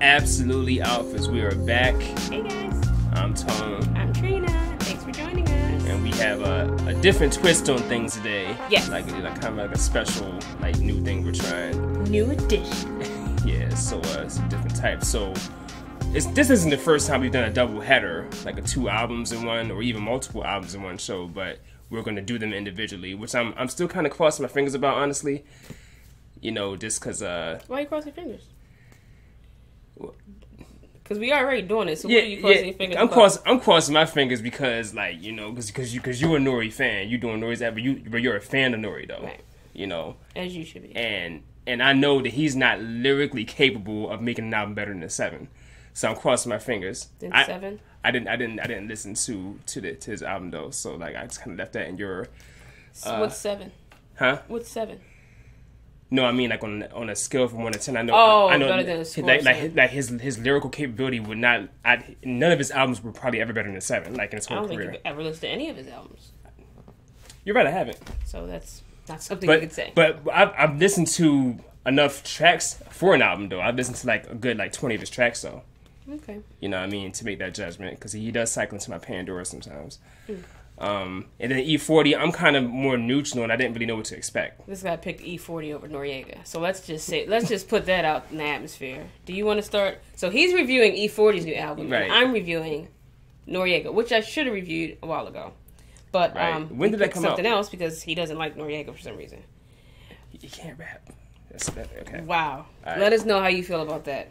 Absolutely Alphas. We are back. Hey guys. I'm Tone. I'm Trina. Thanks for joining us. And we have a different twist on things today. Yes. Like kind of like a special new thing we're trying. New edition. Yeah, so it's a different type. So this isn't the first time we've done a double header, like a 2 albums in one or even multiple albums in one show, but we're going to do them individually, which I'm still kind of crossing my fingers about, honestly. You know, just because... Why are you crossing your fingers? Because we already doing it, so what are you crossing your fingers about? I'm crossing my fingers because, because you're a Nori fan. You doing Nori's but you're a fan of Nori, though. Right. You know. As you should be. And I know that he's not lyrically capable of making an album better than 7. So I'm crossing my fingers. Then 7? I didn't listen to his album though, so I just kind of left that in your. So what's 7? Huh? What's 7? No, I mean on a scale from 1 to 10. I know. Oh, I know better than a score. Like his lyrical capability would not. None of his albums were probably ever better than 7. Like in his whole career. I don't think you've ever listened to any of his albums. You're right. I haven't. So that's not something you could say. But I've listened to enough tracks for an album though. I've listened to a good 20 of his tracks though. Okay. You know what I mean, to make that judgment, because he does cycle into my Pandora sometimes. And then E40, I'm kind of more neutral, and I didn't really know what to expect. This guy picked E40 over Noriega, so let's just put that out in the atmosphere. Do you want to start? So he's reviewing E40's new album, right. And I'm reviewing Noriega, which I should have reviewed a while ago. But right. When did that come out? Something else because he doesn't like Noriega for some reason. He can't rap. Okay. Wow. Right. Let us know how you feel about that.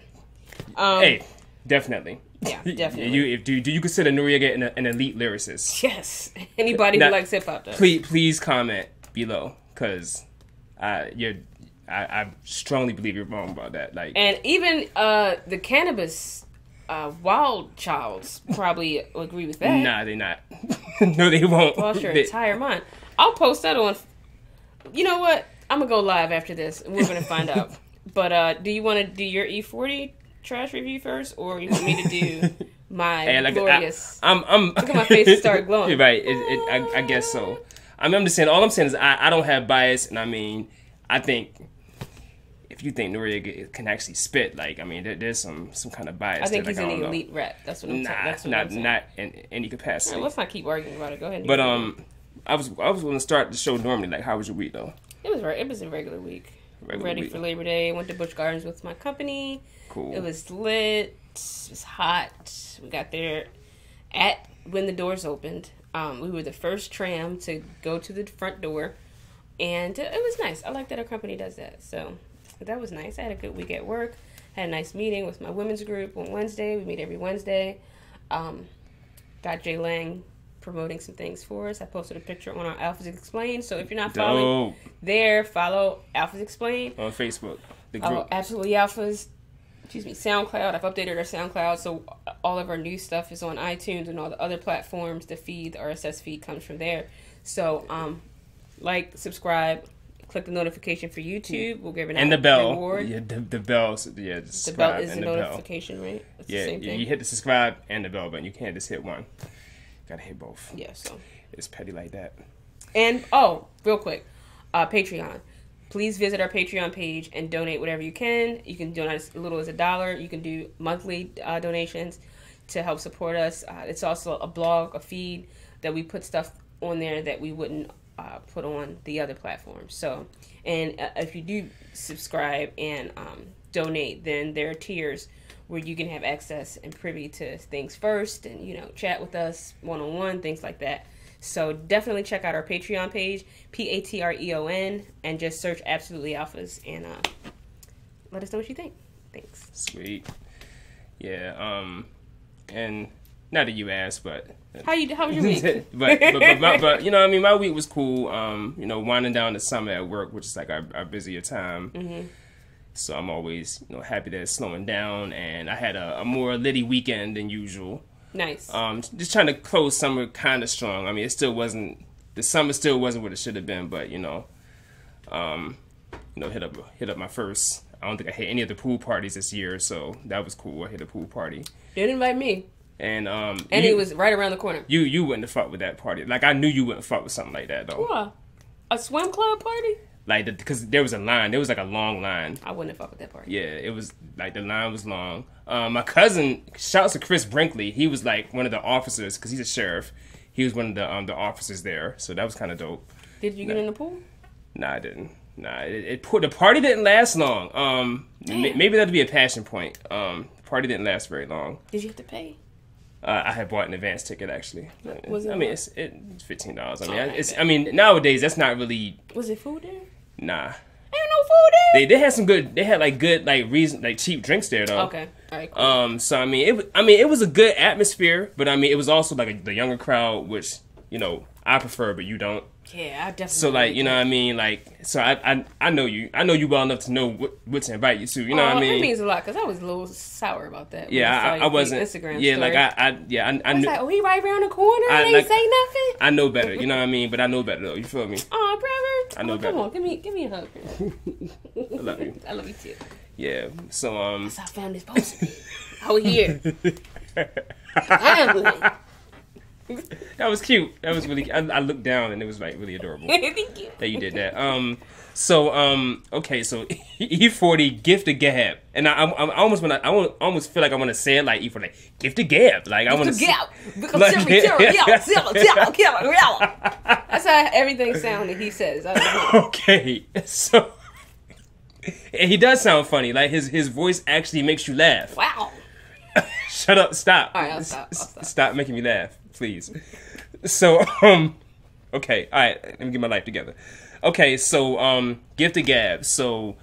Hey. Definitely. Yeah, definitely. Do you consider Noriega an elite lyricist? Yes. Anybody who likes hip hop does. Please comment below, because I strongly believe you're wrong about that. And even the Cannabis Wild Childs probably agree with that. Nah, they not. No, they won't. Lost your entire mind. I'll post that on. You know what? I'm gonna go live after this, and we're gonna find out. But do you want to do your E40 trash review first, or you want me to do my glorious? I'm look at my face start glowing. Right, I guess so. I'm just saying. All I'm saying is I don't have bias, and I mean, I think if you think Noriega can actually spit, there's some kind of bias. I think there, he's in the elite rap. That's what I'm saying. Not in any capacity. Right, let's not keep arguing about it. Go ahead. But I was going to start the show normally. How was your week though? It was a regular week. Ready for Labor Day. Went to Busch Gardens with my company. Cool. It was lit. It was hot. We got there when the doors opened. We were the first tram to go to the front door, and it was nice. I like that our company does that. So that was nice. I had a good week at work. Had a nice meeting with my women's group on Wednesday. We meet every Wednesday. Got Jay Lang promoting some things for us. I posted a picture on our Alphas Explained. So if you're not following there, follow Alphas Explained on Facebook. The group. Absolutely Alphas. SoundCloud. I've updated our SoundCloud, so all of our new stuff is on iTunes and all the other platforms. The RSS feed comes from there. So, subscribe, click the notification for YouTube. We'll give an reward. Yeah, the bell. Yeah, the bell is the notification, right? That's the same thing. You hit the subscribe and the bell button. You can't just hit one. You gotta hit both. Yeah, so it's petty like that. And real quick, Patreon. Please visit our Patreon page and donate whatever you can. You can donate as little as $1. You can do monthly donations to help support us. It's also a blog, a feed that we put stuff on there that we wouldn't put on the other platforms. So, and if you do subscribe and donate, then there are tiers where you can have access and privy to things first, and chat with us one-on-one, things like that. So definitely check out our Patreon page, Patreon, and just search Absolutely Alphas and let us know what you think. Thanks. Sweet. Yeah. And not that you asked, but how was your week? but my week was cool. Winding down the summer at work, which is our busier time. Mm-hmm. So I'm always happy that it's slowing down, and I had a more litty weekend than usual. Nice. Just trying to close summer kind of strong. I mean, the summer still wasn't what it should have been, but hit up my first. I don't think I hit any of the pool parties this year, so that was cool. I hit a pool party. Didn't invite me. And it was right around the corner. You wouldn't have fucked with that party. I knew you wouldn't fuck with something like that though. What? A swim club party? Like, because there was a line. There was like a long line. I wouldn't have fucked with that part. Yeah, it was like the line was long. My cousin, shouts to Chris Brinkley. He was like one of the officers because he's a sheriff. He was one of the officers there, so that was kind of dope. Did you get in the pool? Nah, I didn't. Nah, the party didn't last long. Maybe that'd be a passion point. The party didn't last very long. Did you have to pay? I had bought an advance ticket actually. Was it? I mean, it's $15. I mean, nowadays that's not really. Was it food there? Nah. Ain't no food there. They had some good. They had like good cheap drinks there though. Okay. All right. Cool. So I mean, it was a good atmosphere, but I mean, it was also like the younger crowd, which I prefer, but you don't. Yeah, I definitely. So like, you know what I mean? Like, so I know you well enough to know what to invite you to. You know what I mean? That means a lot because I was a little sour about that. Yeah, I wasn't. Instagram yeah, story. like I was knew. like, oh, he right around the corner and ain't say nothing. I know better. You know what I mean? But I know better though. You feel me? Oh, brother. I know better. Come on, give me a hug. I love you. I love you too. Yeah. So That's how I found this poster. Oh here. Finally. That was cute. That was really. I looked down and it was like really adorable. Thank you. That you did that. Okay. So E40 gift to Gab, and I almost feel like I want to say it like E40 like gift to Gab. Like I want to Gab. That's how everything sounded. He says. Okay. So. And he does sound funny. Like his voice actually makes you laugh. Wow. Shut up! Stop. All right, I'll stop. Stop making me laugh, please. So, okay, all right. Let me get my life together. Okay, so gift to Gab. So,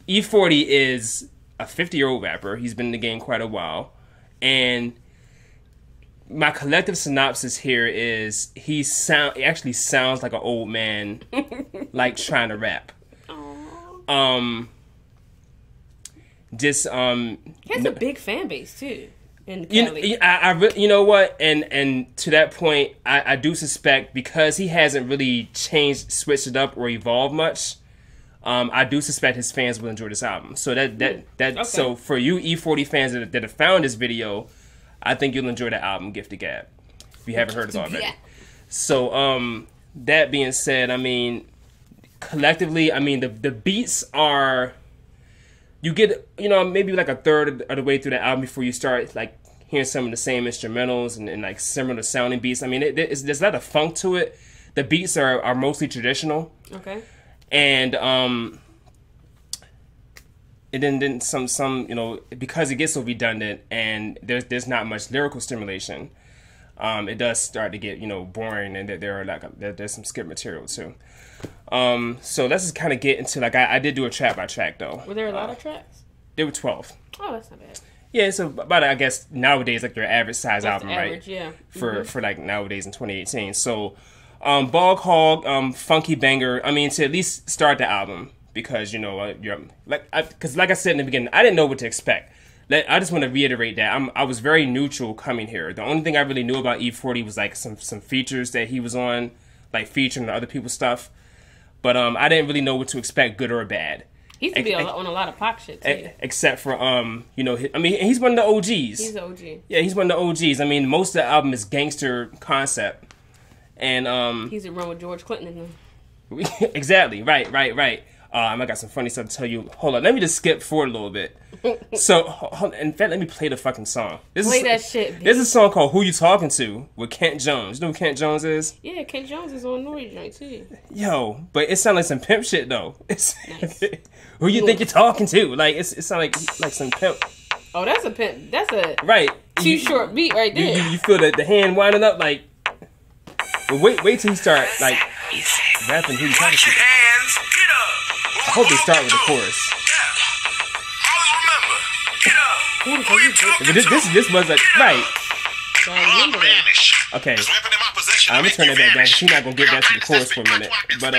E40 is a 50-year-old rapper. He's been in the game quite a while, and my collective synopsis here is he actually sounds like an old man, like trying to rap. He has a big fan base too in Cali. You know what, and to that point, I do suspect because he hasn't really switched it up or evolved much. I do suspect his fans will enjoy this album. So okay. So for you E40 fans that have found this video, I think you'll enjoy the album Gift to Gab if you haven't heard it already. Yeah. So that being said, I mean collectively, I mean the beats are. You get, maybe like a third of the way through the album before you start like hearing some of the same instrumentals and like similar sounding beats. I mean, there's a lot of funk to it. The beats are mostly traditional. Okay. And then some because it gets so redundant and there's not much lyrical stimulation. It does start to get boring, and there's some skip material too. So let's just kind of get into like I did do a track by track though. Were there a lot of tracks? There were 12. Oh, that's not bad. Yeah, so about I guess nowadays like your average size album, average, right? Yeah. For like nowadays in 2018. So, Bog Hog, funky banger. I mean, to at least start the album because you're like I said in the beginning, I didn't know what to expect. I just want to reiterate that I was very neutral coming here. The only thing I really knew about E40 was like some features that he was on, like featuring other people's stuff. But I didn't really know what to expect, good or bad. He used to be on a lot of pop shit too. Except for he's one of the OGs. He's the OG. Yeah, he's one of the OGs. I mean, most of the album is gangster concept, and he's in run with George Clinton. Exactly. Right. I got some funny stuff to tell you. Hold on, let me just skip forward a little bit. So, in fact, let me play the fucking song. Play that shit. There's a song called "Who You Talking To" with Kent Jones. You know who Kent Jones is? Yeah, Kent Jones is on Noise Joint too. Yo, but it sounds like some pimp shit though. It's nice. Who you think you're talking to? Like it sounds like some pimp. Oh, that's a pimp. That's a right. Too short beat right there. You feel the hand winding up like. But wait till he start like rapping. Who you talking to? I hope they start with the chorus. But this was like right. Okay, I'm gonna turn it back down. She's not gonna get back to the chorus for a minute. But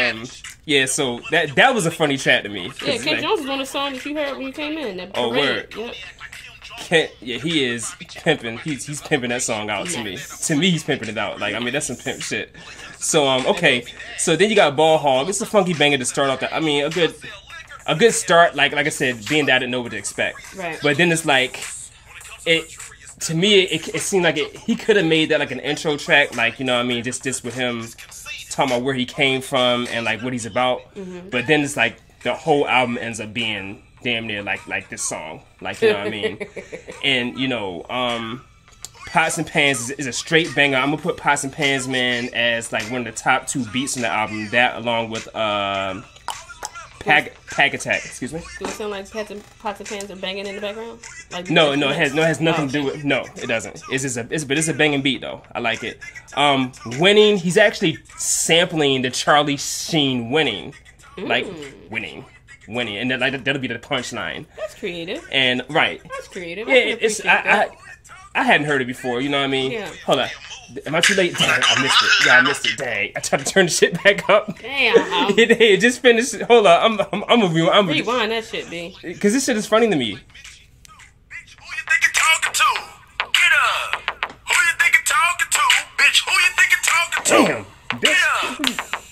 yeah. So that was a funny track to me. Yeah, Kent Jones was on the song that you heard when you came in. That word. Yep. Kent, yeah, he is pimping. He's pimping that song out to me. To me, he's pimping it out. Like I mean, that's some pimp shit. So okay. So then you got Ball Hog. It's a funky banger to start off. I mean, a good start. Like I said, being that I didn't know what to expect. Right. But then it's like it. To me, it seemed like he could have made that like an intro track. Like I mean, just with him talking about where he came from and like what he's about. But then it's like the whole album ends up being damn near like this song, like, you know what I mean? And you know, Pots and Pans is a straight banger. I'm gonna put Pots and Pans, man, as like one of the top 2 beats on the album. That along with Pack Attack. Excuse me. Do it sound like pots and pans are banging in the background? Like No, it has nothing to do with. No, it doesn't. But it's a banging beat though. I like it. Winning. He's actually sampling the Charlie Sheen Winning, like winning, and then, like that'll be the punchline. That's creative. And right. That's creative. Yeah, I hadn't heard it before. You know what I mean? Yeah. Hold on. Am I too late? Dang, I missed it. Yeah, I missed it. Dang. I tried to turn the shit back up. Damn. It just finished. Hold on. I'm a rewind that shit, B. Because this shit is funny to me. Who you think you're talking to? Get up. Who you think you're talking to? Bitch, who you think you're talking to? Damn. Get up.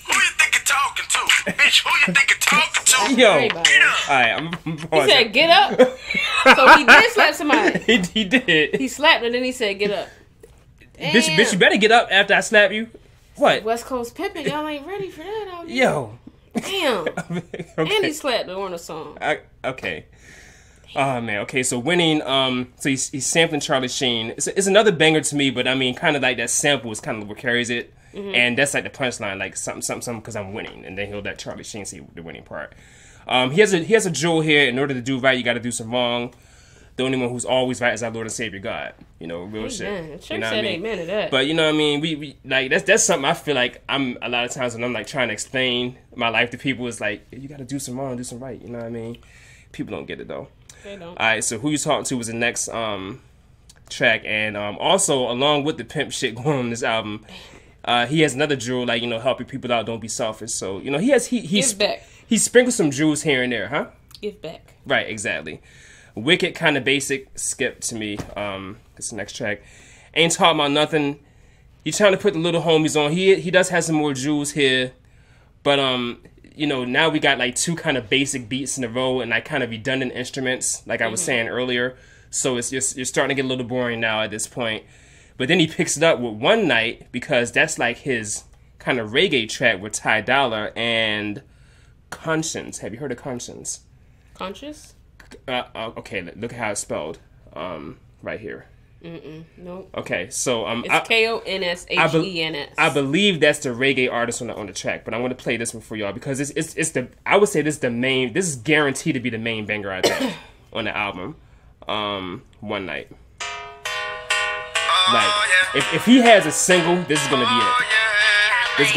Who you think you're talking to? Bitch, who you think you're talking to? Yo. Get up. Alright, He said, get up. So he did slap somebody. He did. He slapped and then he said, get up. Damn. Bitch, you better get up after I slap you. What? West Coast pimpin', y'all ain't ready for that out here. Yo. Damn. Okay. And he slapped the on the song. Okay. Oh man. Okay. So Winning. So he's sampling Charlie Sheen. It's another banger to me, but I mean, kind of like that sample is kind of what carries it, and that's like the punchline, like something because I'm winning, and then he'll let Charlie Sheen see the winning part. He has a jewel here. In order to do right, you got to do some wrong. The only one who's always right is our Lord and Savior God. You know, real shit. Church You know said what I mean? amen to that. But you know what I mean? We like that's something I feel like I'm a lot of times when I'm like trying to explain my life to people, it's like you got to do some wrong, do some right. You know what I mean? People don't get it though. They don't. All right, so Who You Talking To was the next track, and also along with the pimp shit going on this album, he has another jewel, like, you know, helping people out, don't be selfish. So you know he's back. He sprinkled some jewels here and there, huh? Give back. Right, exactly. Wicked, kind of basic, skip to me. This the next track. Ain't Talking About Nothing. He's trying to put the little homies on. He does have some more jewels here, but you know, now we got like 2 kind of basic beats in a row and like kind of redundant instruments, like I was saying earlier. So it's just you're starting to get a little boring now at this point. But then he picks it up with One Night, because that's like his kind of reggae track with Ty Dolla and Conscience. Have you heard of Conscience? Conscious? Okay, look at how it's spelled. Right here. Nope. Okay, so It's Konshens. I believe that's the reggae artist on the track, but I'm going to play this one for y'all because it's the, I would say this is guaranteed to be the main banger I think on the album. One Night. Like if he has a single, this is gonna be it. This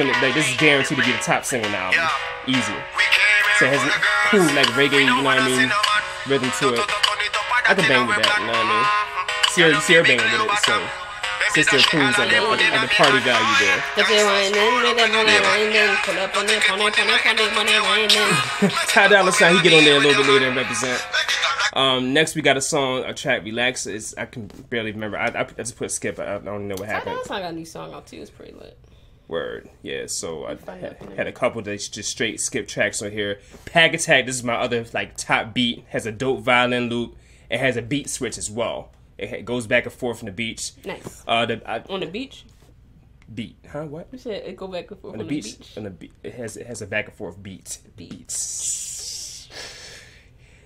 is guaranteed to be the top single on the album. Easy. So it has cool like reggae, you know what I mean, rhythm to it. I can bang with that, you know what I mean. You see her banging with it, so sister approves of the party value there. Ty Dolla $ign, he get on there a little bit later and represent. Next we got a track, Relax. I can barely remember. I just put skip. I don't know what happened. Ty Dolla $ign got a new song out too. It's pretty lit. Word, yeah. So I had a couple that just straight skip tracks on here. Pack Attack. This is my other like top beat. Has a dope violin loop. It has a beat switch as well. It goes back and forth on the beach. Nice. On the beach. Beat, huh? What? You said it go back and forth on the beach. On the beat. It has a back and forth beat. Beats.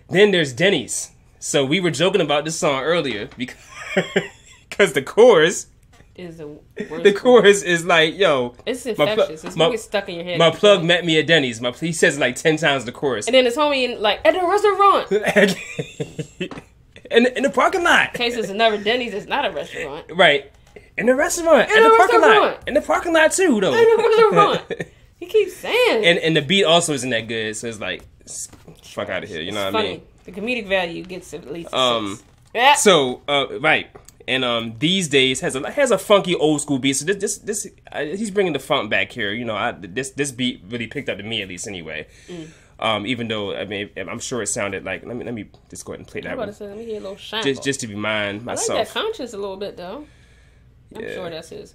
Then there's Denny's. So we were joking about this song earlier because the chorus. The chorus is like, yo. It's infectious. It's really stuck in your head. My plug met me at Denny's. He says it like 10 times the chorus. And then his homie like, at the restaurant. in the parking lot. In case it's another Denny's, it's not a restaurant. Right. In the restaurant. In the parking lot. In the parking lot too, though. In the restaurant. He keeps saying. And the beat also isn't that good, so it's like, fuck out of here, you know what I mean? The comedic value gets at least a 6. So, right. And these days has a funky old school beat. So this he's bringing the funk back here. You know, this beat really picked up to me at least anyway. Even though I mean I'm sure it sounded like let me just go ahead and play that. Let me hear a little shine. Just to be mine myself. I like that Conscience a little bit though. I'm sure that's his.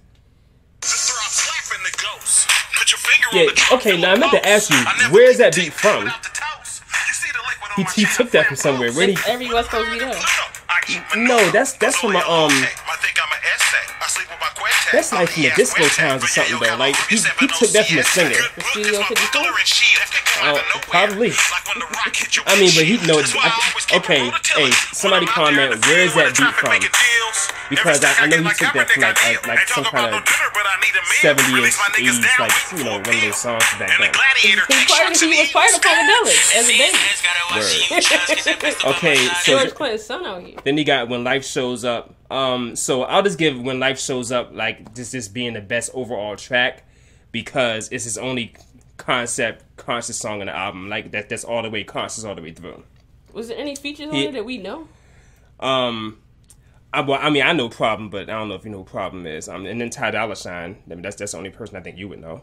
Yeah. Okay. Now I meant to ask you, where is that beat from? He took that from somewhere. Where did he? Every West Coast beat up. No, that's from a That's like from the disco times or something though. Like he took that from a singer. The Studio 54? Probably. I mean, but he knows. Okay, hey, somebody comment. Where is that beat from? Because I know he took that from like some kind of 70s, 80s, like one of those songs back then. He was part of Funkadelic as a baby. Word. Okay, so George Clinton's son out here. then you got When Life Shows Up. So I'll just give When Life Shows Up like this being the best overall track because it's his only conscious song in the album. Like that's all the way conscious all the way through. Was there any features on it that we know? I mean I know Problem, but I don't know if you know who Problem is. And then Ty Dolla $ign. I mean that's the only person I think you would know.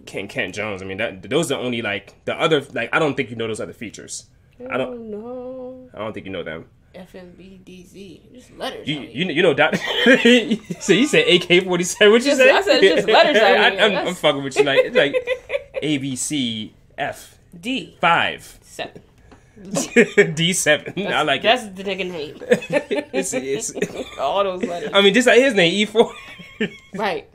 Kent Jones. I mean those are only like the other like I don't think you know those other features. I don't know. I don't think you know them. FMBDZ. Just letters. You know Dr. So you said AK-47. What you say? I said just letters. I'm fucking with you. Like it's like ABCF D5 7 D7. I like that's the nigga name. It's all those letters. I mean, just like his name E4. Right.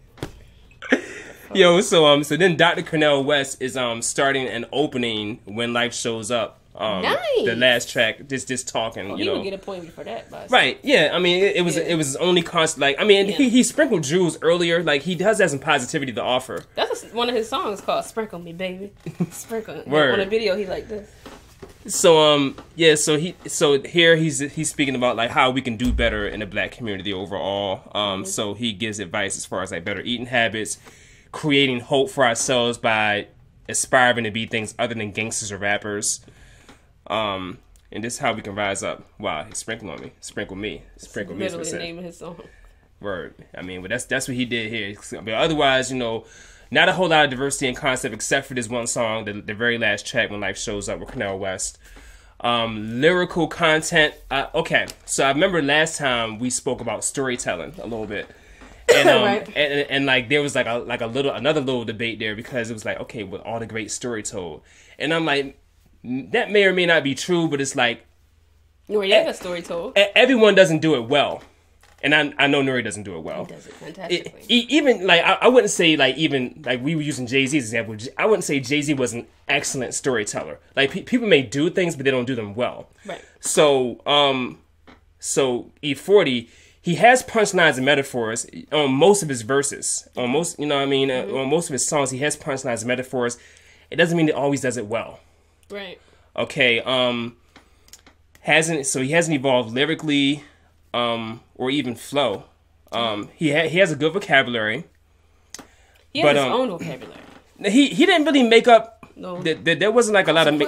Yo, so then Dr. Cornel West is starting an opening When Life Shows Up. Nice. The last track, just talking. Oh, you he know, would get a point for that. Right? Yeah. I mean, it was his only constant. Like, I mean, he sprinkled jewels earlier. Like, he does have some positivity to offer. That's one of his songs called "Sprinkle Me, Baby." Sprinkle. Word. On a video, he like this. So so here he's speaking about like how we can do better in the black community overall. So he gives advice as far as like better eating habits, creating hope for ourselves by aspiring to be things other than gangsters or rappers. And this is how we can rise up. Wow, he sprinkled on me. Sprinkle me. Sprinkle me. Literally the name of his song. Word. I mean, but that's what he did here. But otherwise, not a whole lot of diversity in concept except for this one song, the very last track, When Life Shows Up with Cornel West. Lyrical content. Okay, so I remember last time we spoke about storytelling a little bit. And Right. and like there was another little debate there because it was like, okay, with all the great story told. And I'm like, that may or may not be true, but it's like Noriega story told. Everyone doesn't do it well. And I know Nori doesn't do it well. He does it fantastically. Even like I wouldn't say like even like we were using Jay-Z's example. I wouldn't say Jay-Z was an excellent storyteller. Like people may do things, but they don't do them well. Right. So E40, he has punchlines and metaphors on most of his verses. On most, on most of his songs, he has punchlines and metaphors. It doesn't mean he always does it well. Right. Okay. He hasn't evolved lyrically. Or even flow. He has a good vocabulary. He has his own vocabulary. He didn't really make up. No. There wasn't like a lot of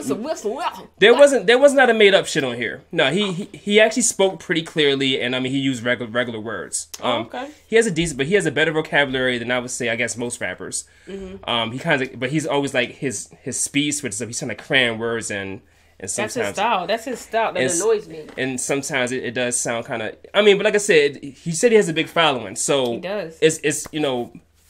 there wasn't a lot of made up shit on here. No, he actually spoke pretty clearly, and I mean he used regular words. Okay. He has a better vocabulary than I would say I guess most rappers. Mm-hmm. But he's always like his speed switches up. He's trying to cram words and sometimes That's his style. That annoys me. And sometimes it does sound kind of. I mean, but like I said, he said he has a big following, so he does. It's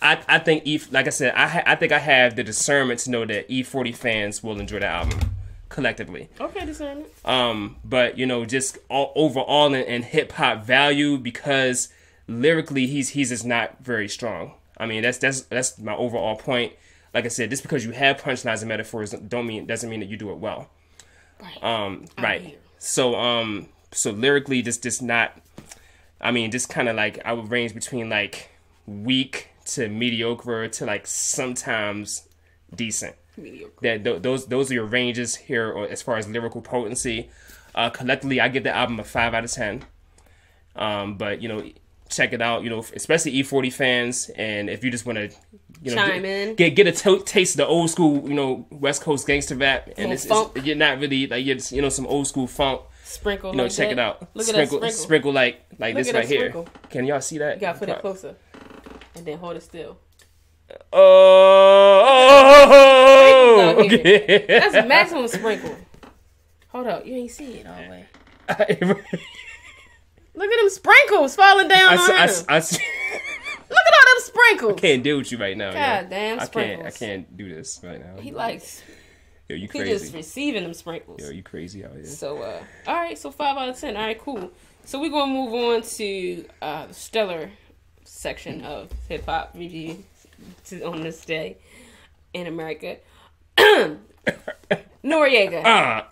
I think like I said, I think I have the discernment to know that E40 fans will enjoy the album collectively. Okay, discernment. But just overall in hip hop value because lyrically he's just not very strong. I mean that's my overall point. Like I said, just because you have punchlines and metaphors doesn't mean that you do it well. Right. Right. So lyrically, just not. I mean, just kind of like I would range between like weak to mediocre to like sometimes decent. Mediocre. Those are your ranges here as far as lyrical potency. Collectively, I give the album a 5 out of 10. But check it out. Especially E40 fans, and if you just want to. Chime in. Get a taste of the old school, West Coast gangster rap, and it's you're not really like you're some old school funk. Sprinkle. Check it out. Look at that sprinkle like Look this at right that here. sprinkle. Can y'all see that? You gotta put it closer, and then hold it still. Oh, okay. That's a maximum sprinkle. Hold up, you ain't see it all the way. Look at them sprinkles falling down on him. Look at all them sprinkles. I can't deal with you right now. God damn sprinkles. I can't do this right now. He likes. Yo, you crazy. He just receiving them sprinkles. Yo, you crazy out here. So, all right. So 5 out of 10. All right, cool. So we're gonna move on to Stellar section of hip hop review on this day in America. Noriega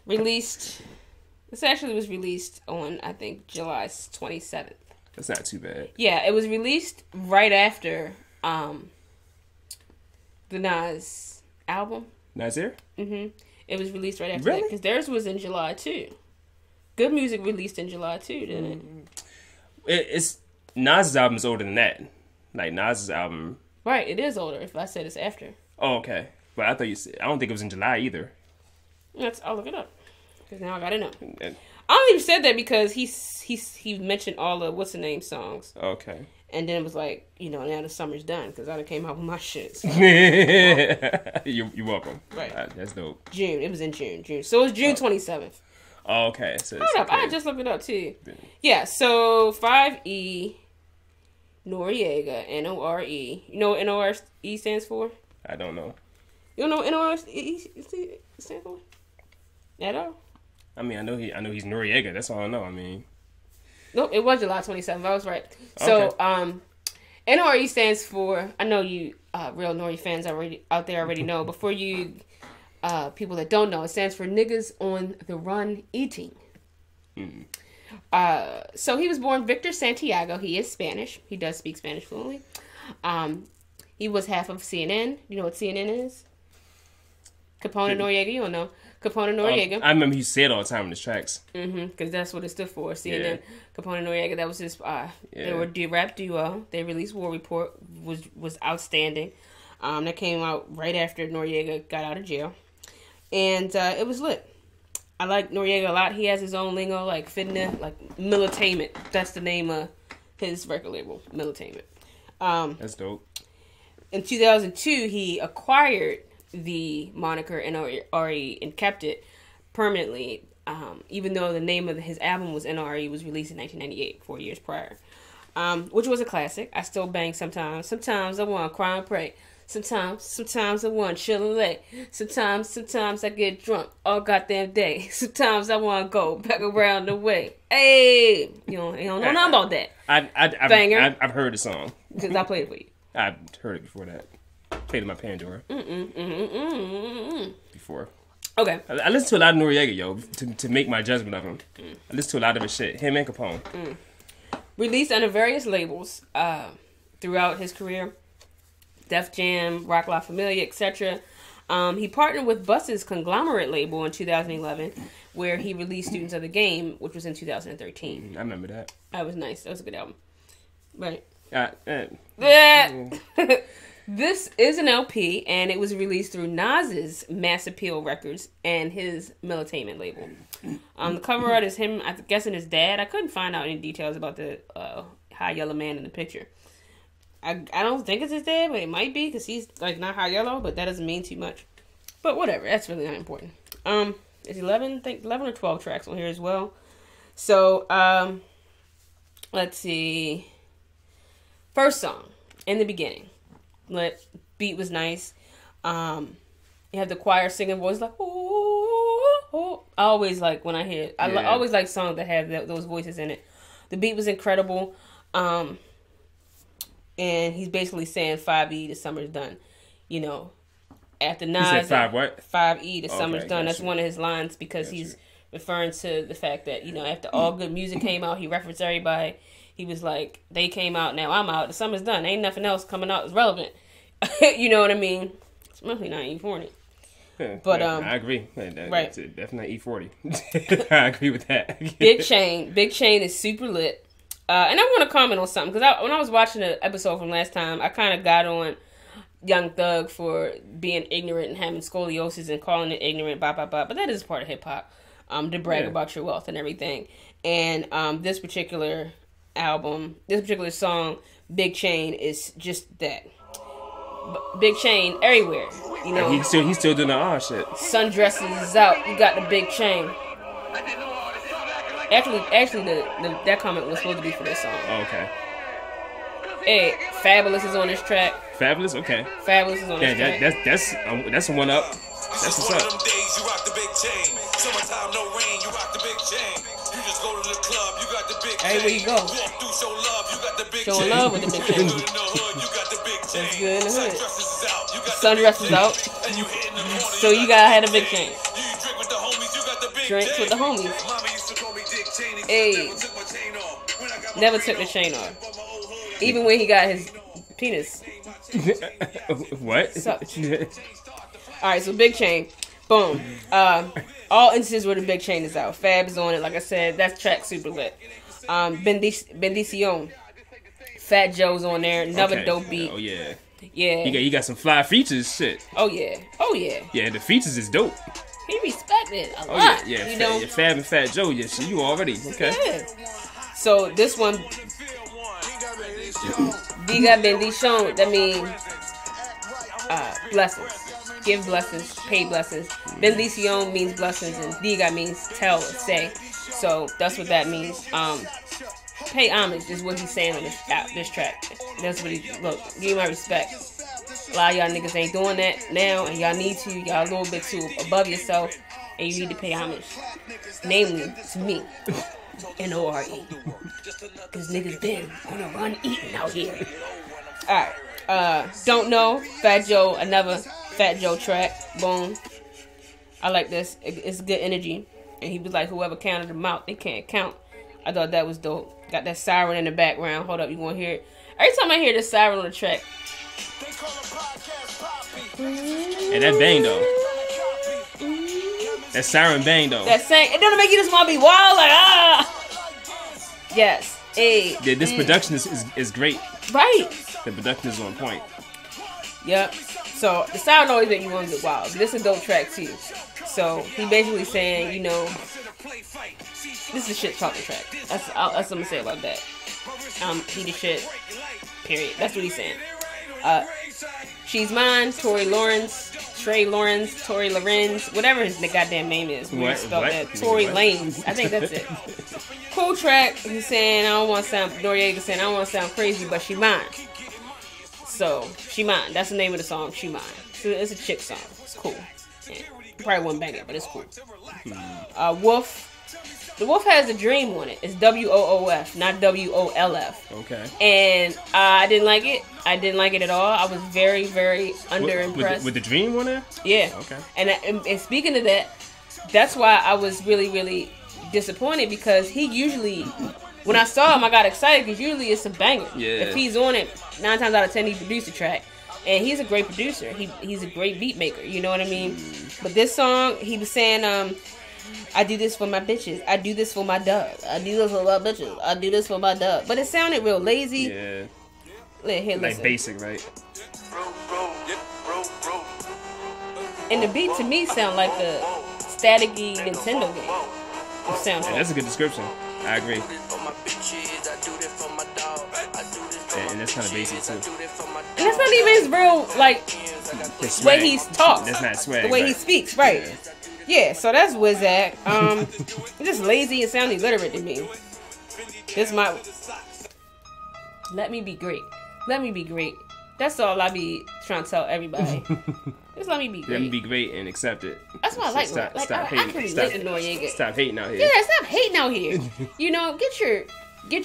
released. This actually was released on, I think, July 27th. That's not too bad. Yeah, it was released right after the Nas album. Nasir? Mm-hmm. It was released right after Really? that because theirs was in July too. Good Music released in July too, didn't it? It's Nas's album is older than that. Like Nas's album. Right, it is older. If I said it's after, Oh, okay. But I thought you said, I don't think it was in July either. I'll look it up because now I gotta know. And- I only even said that because he mentioned all the what's the name songs, Okay. and then it was like, now the summer's done because I done came out with my shit. So, You're welcome. Right. That's dope. June. It was in June. So it was June 27th. Oh, okay. So Hold up, I just looked it up too. Yeah, so 5E Noriega, N-O-R-E. You know what N-O-R-E stands for? I don't know. You don't know what N-O-R-E stands for? At all? I mean, I know he's Noriega. That's all I know. I mean, Nope, it was July 27th. I was right. So, Okay. N-O-R-E stands for, I know you real Nori fans out there already know, but for you people that don't know, it stands for Niggas on the Run Eating. So he was born Victor Santiago. He is Spanish. He does speak Spanish fluently. He was half of CNN. You know what CNN is? Capone Noriega. You don't know. Capone Noriega. I remember he said all the time in his tracks. Because that's what it stood for. CNN. Yeah. Capone Noriega. That was his. They were a rap duo. They released War Report. Was outstanding. That came out right after Noriega got out of jail, and it was lit. I like Noriega a lot. He has his own lingo, like Fitna, like Militainment. That's the name of his record label, Militainment. That's dope. In 2002, he acquired the moniker NRE and kept it permanently, even though the name of his album was NRE, was released in 1998, 4 years prior, which was a classic. I still bang sometimes. Sometimes I want to cry and pray. Sometimes I want to chill and lay. Sometimes I get drunk all goddamn day. Sometimes I want to go back around the way. Hey, you don't know nothing about that. Banger. I've heard the song. Because I played it for you. I've heard it before that. Played it in my Pandora. Before. Okay. I listen to a lot of Noriega, yo, to make my judgment of him. I listen to a lot of his shit. Him and Capone. Released under various labels throughout his career. Def Jam, Rock La Familia, etc. He partnered with Bus's Conglomerate label in 2011, where he released Students of the Game, which was in 2013. I remember that. That was nice. That was a good album. Right. This is an LP, and it was released through Nas's Mass Appeal Records and his Militainment label. The cover art is him, I'm guessing his dad. I couldn't find out any details about the high yellow man in the picture. I don't think it's his dad, but it might be because he's like not high yellow, but that doesn't mean too much. But whatever, that's really not important. There's 11 or 12 tracks on here as well. So let's see. First song, In the Beginning. Beat was nice. You have the choir singing voice like oh. I always like when I hear it. I always like songs that have those voices in it. The beat was incredible. And he's basically saying 5E, the summer's done. You know, after Nas. He said 5 what? 5E, the summer's done. That's gotcha. one of his lines because he's referring to the fact that, after all good music came out, he referenced everybody. He was like, they came out, now I'm out. The summer's done. Ain't nothing else coming out that's relevant. You know what I mean? It's mostly not E40. But I agree. right. That's definitely E40. I agree with that. Big Chain is super lit. And I want to comment on something because when I was watching the episode from last time, I kind of got on Young Thug for being ignorant and having scoliosis and calling it ignorant, blah blah blah. But that is part of hip hop, to brag about your wealth and everything. And this particular album, this particular song, Big Chain, is just that. Big Chain everywhere. He's still doing the shit. Sundresses is out. You got the big chain. Actually, that comment was supposed to be for this song. Oh, okay. Hey, Fabulous is on this track. Fabulous, okay. Fabulous is on this track. That's a one up. That's what's One up. of them days you rock the big chain. Summertime, no rain, you rock the big chain. You just go to the club, you got the big Hey, where you go? Walk through, show love, you got the big Showing chain. love with the big chain. In the hood, you got the big chain. That's good in the hood. Sundresses is out, you got the Sundress big is out. chain. And you hitting the corner, So you gotta have a big chain. You drink with the homies, you got the big Drinks chain. with the homies. Mama used to call me Dick Cheney. Hey. Never took my chain off. When I got my Never brain took the off. chain off. But my old hood, Even when he got his penis. What? So- Alright, so big chain. Boom. All instances where the big chain is out. Fab is on it. Like I said, that track super lit. Bendición. Fat Joe's on there. Another Okay. dope beat. Oh yeah. Yeah. You got some fly features. Shit. Oh yeah. Oh yeah. Yeah, the features is dope. He respected a Oh lot. yeah, You know. Fab and Fat Joe. Yeah, so you already okay. Yeah. So this one, Diga bendición. That means blessings. Give blessings, pay blessings. Bendición means blessings, and Diga means tell or say. So that's what that means. Pay homage is what he's saying on this track. That's what he look. Give my respect. A lot of y'all niggas ain't doing that now, and y'all need to. Y'all a little bit too above yourself, and you need to pay homage. Namely to me, N-O-R-E. Cause niggas been on a run eating out here. Alright. Don't know. Fat Joe, another Fat Joe track. Boom. I like this. It's good energy. And he was like, whoever counted them out, they can't count. I thought that was dope. Got that siren in the background. Hold up, you want to hear it? Every time I hear this siren on the track. And that bang though. That siren bang though. That saying, it doesn't make you just want to be wild, like, ah! Yes. Hey. Yeah, this production is great. Right. The production is on point. Yep. So the siren always make you want to get wild. This is a dope track too. So he basically saying, you know, this is a shit talking track. That's what I'm gonna say about that. He the shit. Period. That's what he's saying. She's Mine, Tory Lawrence, Trey Lawrence, Tory Lorenz, whatever his goddamn name is. What? That. Tory Lanez. I think that's it. Cool track. He's saying, I don't want to sound, Noriega saying, I don't want to sound crazy, but she mine. So, She Mine. That's the name of the song, She Mine. So it's a chick song. It's cool. Yeah. Probably wouldn't bang it, but it's cool. Wolf. The Wolf has a dream on it. It's W-O-O-F, not W-O-L-F. Okay. And I didn't like it. I didn't like it at all. I was very, very underimpressed. With the dream on there? Yeah. Okay. And speaking of that, that's why I was really, really disappointed, because he usually, when I saw him, I got excited because usually it's a banger. Yeah. If he's on it, 9 times out of 10 he produced a track. And he's a great producer. He's a great beat maker. You know what I mean? But this song, he was saying, I do this for my bitches. I do this for my dog. I do this for my bitches. I do this for my dog. But it sounded real lazy. Yeah. Here, listen. Like basic, right? And the beat to me sound like a staticky Nintendo game. It sounds Yeah, like. that's a good description. I agree. And that's kind of basic too. And that's not even his real, like, The way swag. he's talks. That's not swag. The way he right. speaks, right. Yeah, so that's Wizak. It's just lazy and sound illiterate to me. This might... Let me be great. Let me be great. That's all I be trying to tell everybody. Just let me be great. Let me be great and accept it. That's what I like. Stop, Like, stop I hating. can Stop, relate to Noriega. stop hating out here. Yeah, stop hating out here. You know, get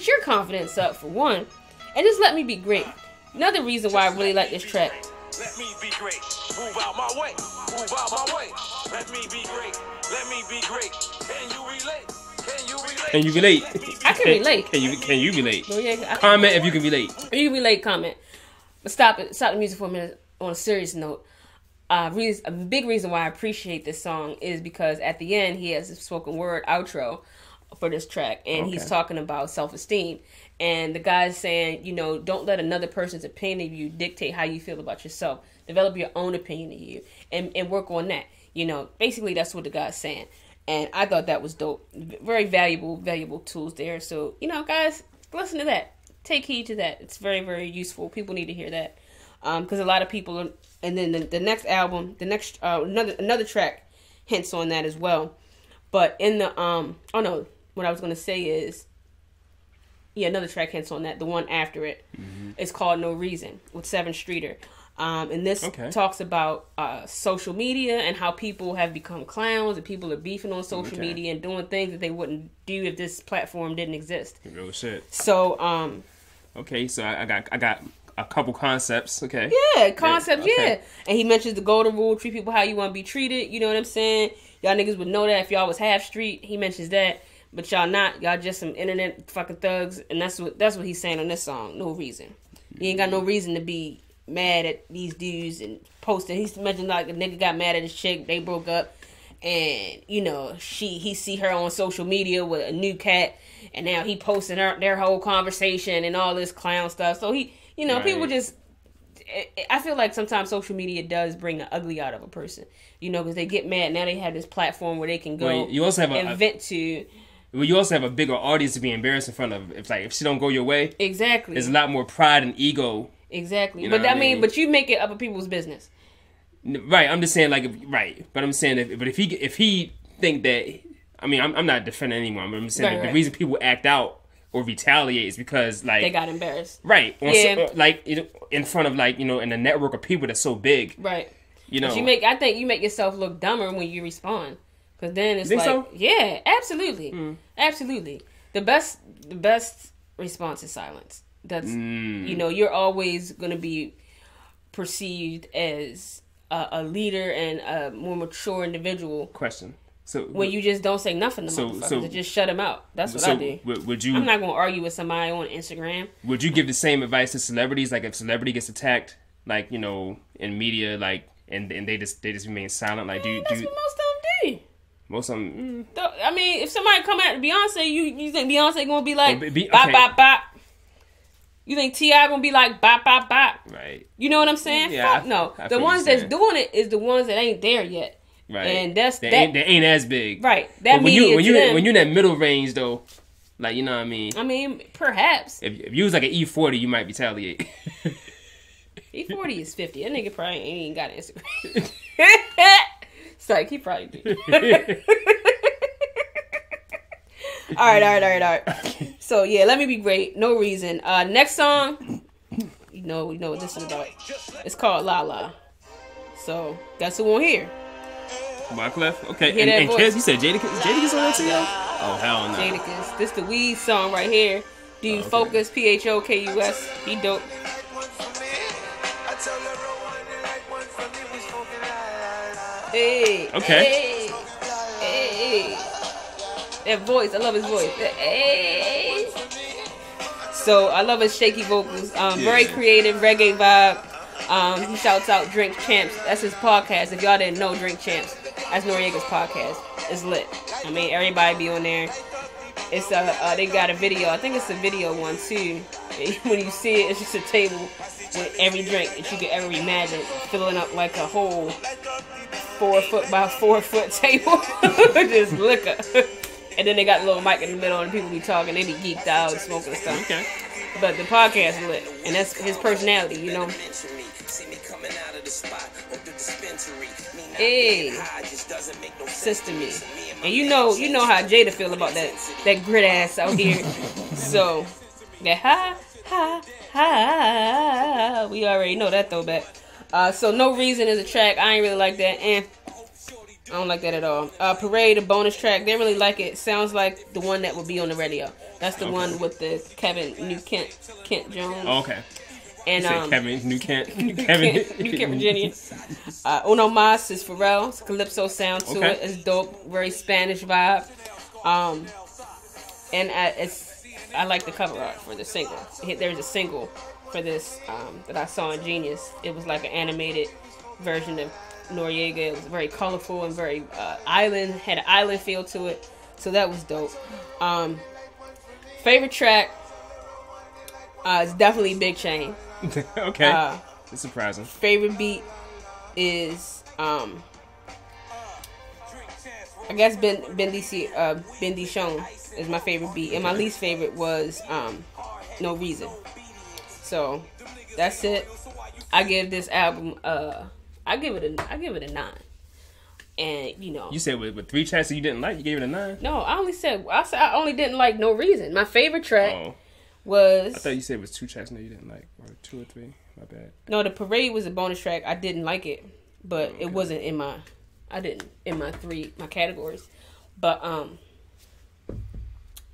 your confidence up for one, and just let me be great. Another reason why I really like this track. Let me be great. Move out my way. Move out my way. Let me be great. Let me be great. Can you relate? Can you relate? Can you relate? I can relate. Can you relate? Noriega, Comment if you can relate. you can relate. Comment. But stop the music for a minute. On a serious note, a big reason why I appreciate this song is because at the end he has a spoken word outro for this track, and he's talking about self-esteem. And the guy's saying, you know, don't let another person's opinion of you dictate how you feel about yourself. Develop your own opinion of you and work on that. You know, basically that's what the guy's saying. And I thought that was dope. Very valuable tools there. So, you know, guys, listen to that. Take heed to that. It's very, very useful. People need to hear that. Because a lot of people are, and then the next album, another track hints on that as well. But in the, what I was going to say is, another track hints on that. The one after it is called No Reason with 7th Streeter. And this talks about social media and how people have become clowns and people are beefing on social media and doing things that they wouldn't do if this platform didn't exist. Real shit. So, okay, so I got a couple concepts. Okay. Yeah, concepts. Yeah, and he mentions the golden rule: treat people how you want to be treated. You know what I'm saying? Y'all niggas would know that if y'all was half street. He mentions that, but y'all not. Y'all just some internet fucking thugs, and that's what he's saying on this song. No reason. You ain't got no reason to be mad at these dudes and posting. He's mentioned like a nigga got mad at his chick, they broke up, and you know he see her on social media with a new cat, and now he posting their whole conversation and all this clown stuff. So he, you know, people just. I feel like sometimes social media does bring the ugly out of a person, you know, because they get mad. Now they have this platform where they can go you also have vent to. Well, you also have a bigger audience to be embarrassed in front of. If she don't go your way, exactly, there's a lot more pride and ego. Exactly, you know but I mean, but you make it other people's business, right? I'm just saying, like, right. But I'm saying, if he think that, I mean, I'm not defending anyone. But I'm saying the reason people act out or retaliate is because like they got embarrassed, right? Like in front of like in a network of people that's so big, right? You know, I think you make yourself look dumber when you respond, because then it's yeah, absolutely, absolutely. The best response is silence. That's you know, you're always going to be perceived as a leader and a more mature individual. Question. So when you just don't say nothing to motherfuckers, just shut them out. That's what I do. Would you? I'm not going to argue with somebody on Instagram. Would you give the same advice to celebrities? Like if a celebrity gets attacked, like in media, like and they just remain silent. Like that's what most of them do. Most of them. I mean, if somebody come at Beyonce, you think Beyonce gonna be like bop bop bop? You think T.I. gonna be like bop bop bop? Right. You know what I'm saying? Yeah. Fuck no. The ones that's doing it is the ones that ain't there yet. Right. And they ain't as big. Right. That when you're in that middle range though, like you know what I mean. I mean, perhaps. If you was like an E40, you might retaliate. E40 is 50. That nigga probably ain't got an Instagram. It's like he probably do. All right. So yeah, Let Me Be Great. No reason. Next song. You know what this is about. It's called La La. So guess who won't hear? Wyclef. Okay. And Kes, you said Jadakiss on that too? Oh hell no. Jadakiss. This the weed song right here. Dude, Focus, PHOKUS. He dope. Hey. Okay. Hey. That voice, I love his voice. Hey. So I love his shaky vocals. Very creative reggae vibe. He shouts out Drink Champs. That's his podcast. If y'all didn't know, Drink Champs. That's Noriega's podcast. It's lit. I mean, everybody be on there. It's they got a video. I think it's a video one too. When you see it, it's just a table with every drink that you could ever imagine, filling up like a whole 4 foot by 4 foot table, just liquor. And then they got a little mic in the middle, and people be talking. They be geeked out and smoking and stuff. Okay. But the podcast is lit, and that's his personality, you know. Hey, sister me, and you know how Jada feel about that grit ass out here. So that ha, we already know that throwback. So No Reason is a track I ain't really like that, and I don't like that at all. Parade, a bonus track. They really like it. Sounds like the one that would be on the radio. That's the one with the Kevin Kent Jones. Oh, okay. And Kevin New Kent, Virginia. Uno Mas is Pharrell. It's a calypso sound to it. It's dope. Very Spanish vibe. And I like the cover art for the single. There's a single for this that I saw in Genius. It was like an animated version of Noriega. It was very colorful and very island. Had an island feel to it. So that was dope. Favorite track is definitely Big Chain. Okay. It's surprising. Favorite beat is I guess Bendy Shown is my favorite beat, and my least favorite was No Reason. So that's it. I give this album I give it a 9. And you said with 3 tracks that you didn't like, you gave it a 9. No, I said I only didn't like No Reason. My favorite track was... I thought you said it was 2 tracks that you didn't like, or 2 or 3. My bad. No, the Parade was a bonus track. I didn't like it, but Okay. it wasn't in my... I didn't in my categories. But,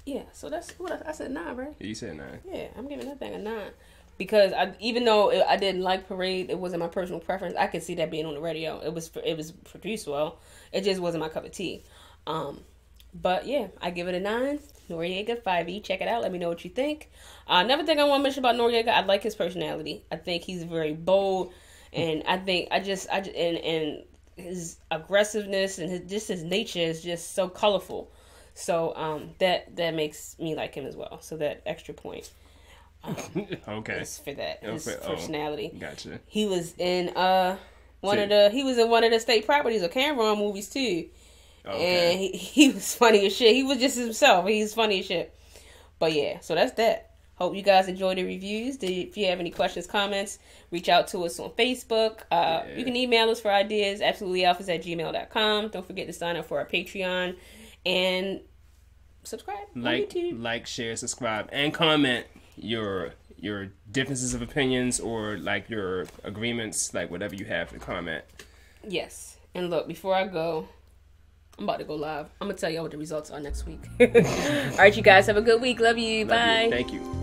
yeah, so that's what I said 9, right? Yeah, you said 9. Yeah, I'm giving that thing a 9. Because even though I didn't like Parade, it wasn't my personal preference. I could see that being on the radio. It was produced well. It just wasn't my cup of tea. But yeah, I give it a 9. Noriega 5E. Check it out. Let me know what you think. Another thing I want to mention about Noriega, I like his personality. I think he's very bold, and I think and his aggressiveness and his nature is just so colorful. So that makes me like him as well. So that extra point. Okay. Is for that. His Okay. personality. Gotcha. He was in one of the state properties or Cameron movies too. Okay. And he was funny as shit. He was just himself. He's funny as shit. But yeah, so that's that. Hope you guys enjoyed the reviews. If you have any questions, comments, reach out to us on Facebook. You can email us for ideas, absolutelyalphas@gmail.com. Don't forget to sign up for our Patreon and subscribe on YouTube. Like, share, subscribe, and comment your differences of opinions or like your agreements, like whatever you have to comment. Yes. And look, before I go, I'm about to go live. I'm going to tell y'all what the results are next week. All right, you guys have a good week. Love you. Love Bye. you. Thank you.